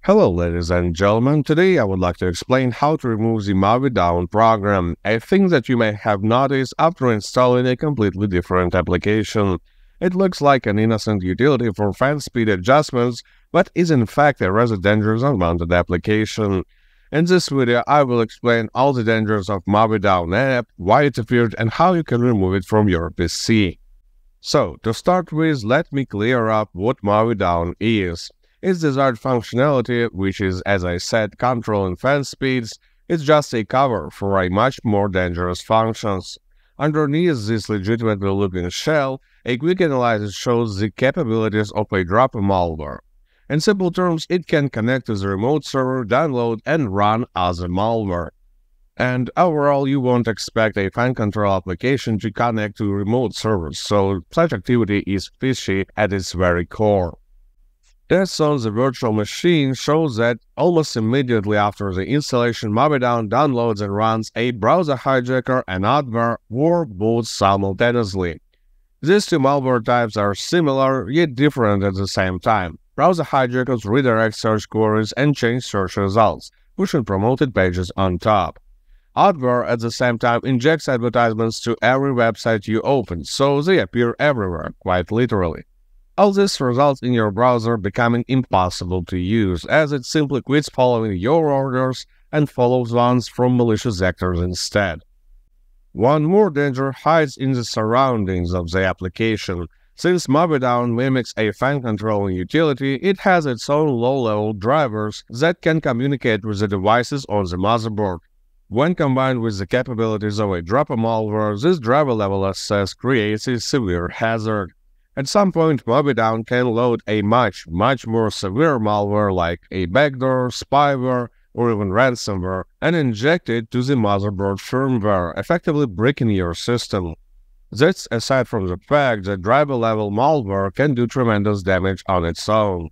Hello ladies and gentlemen, today I would like to explain how to remove the Movidown program, a thing that you may have noticed after installing a completely different application. It looks like an innocent utility for fan speed adjustments, but is in fact a rather dangerous unwanted application. In this video, I will explain all the dangers of Movidown app, why it appeared and how you can remove it from your PC. So, to start with, let me clear up what Movidown is. Its desired functionality, which is, as I said, controlling fan speeds, is just a cover for a much more dangerous functions. Underneath this legitimately looking shell, a quick analysis shows the capabilities of a dropper malware. In simple terms, it can connect to the remote server, download, and run other malware. And overall, you won't expect a fan control application to connect to remote servers, so such activity is fishy at its very core. Tests on the virtual machine shows that almost immediately after the installation, Movidown downloads and runs a browser hijacker and adware or both simultaneously. These two malware types are similar yet different at the same time. Browser hijackers redirect search queries and change search results, pushing promoted pages on top. Adware at the same time injects advertisements to every website you open, so they appear everywhere, quite literally. All this results in your browser becoming impossible to use, as it simply quits following your orders and follows ones from malicious actors instead. One more danger hides in the surroundings of the application. Since Movidown mimics a fan controlling utility, it has its own low-level drivers that can communicate with the devices on the motherboard. When combined with the capabilities of a dropper malware, this driver-level access creates a severe hazard. At some point, Movidown can load a much more severe malware like a backdoor, spyware, or even ransomware and inject it to the motherboard firmware, effectively breaking your system. That's aside from the fact that driver-level malware can do tremendous damage on its own.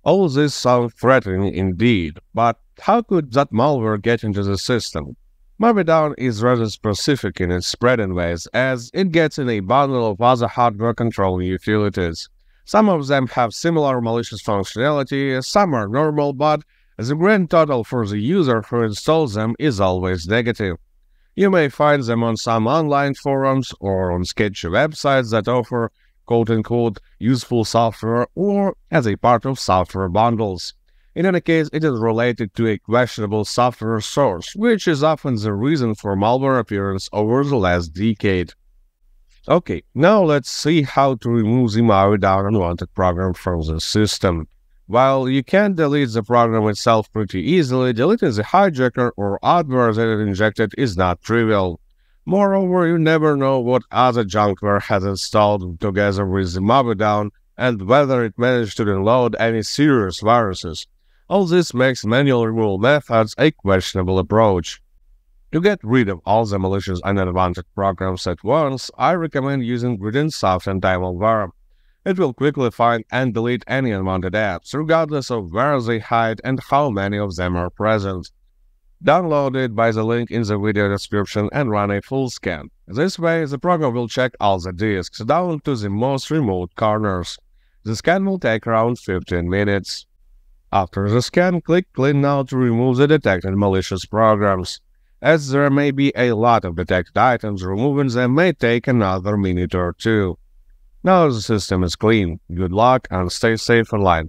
All this sounds threatening indeed, but how could that malware get into the system? Movidown is rather specific in its spreading ways, as it gets in a bundle of other hardware controlling utilities. Some of them have similar malicious functionality, some are normal, but the grand total for the user who installs them is always negative. You may find them on some online forums or on sketchy websites that offer quote-unquote useful software or as a part of software bundles. In any case, it is related to a questionable software source, which is often the reason for malware appearance over the last decade. Okay, now let's see how to remove the Movidown unwanted program from the system. While you can delete the program itself pretty easily, deleting the hijacker or adware that it injected is not trivial. Moreover, you never know what other junkware has installed together with the Movidown and whether it managed to download any serious viruses. All this makes manual removal methods a questionable approach. To get rid of all the malicious and unwanted programs at once, I recommend using Soft anti-malware. It will quickly find and delete any unwanted apps, regardless of where they hide and how many of them are present. Download it by the link in the video description and run a full scan. This way, the program will check all the disks down to the most remote corners. The scan will take around 15 minutes. After the scan, click Clean Now to remove the detected malicious programs. As there may be a lot of detected items, removing them may take another minute or two. Now the system is clean. Good luck and stay safe online.